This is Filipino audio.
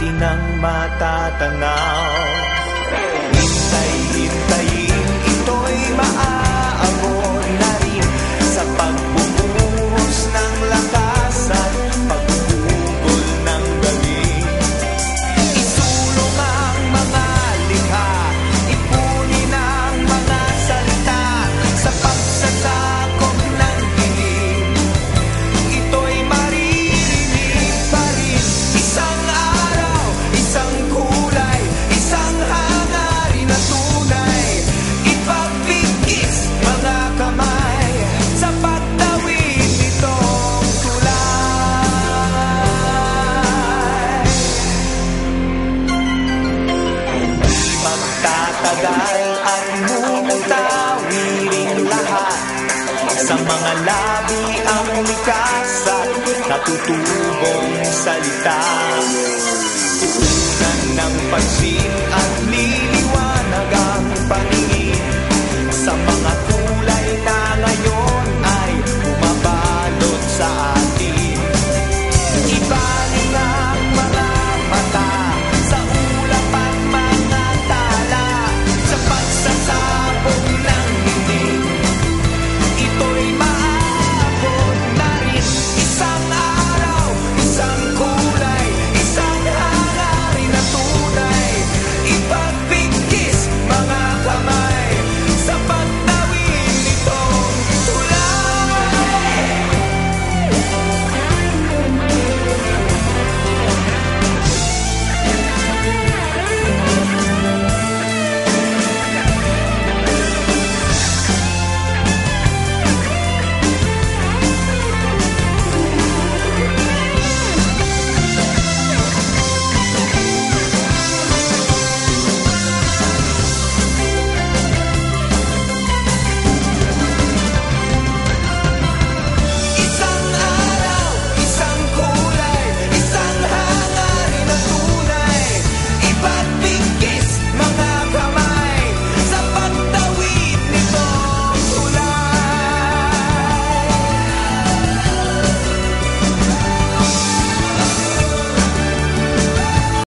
atin ang matatanaw. Hintay-hintayin, ito'y maaabot na rin sa pagbubuhos ng lakas at pagbubugol ng galing. Isulong ang mga likha, ipunin ang mga salita sa pagsasakop ng dilim. Ito'y maririnig pa rin. Isang araw, isang kulay, isang hangarin na tunay. Ipagpigis mga kamay sa pagtawid nitong tulay. Di magtatagal at mumutawirin lahat. Sa mga labi ang likas at natutubong salita.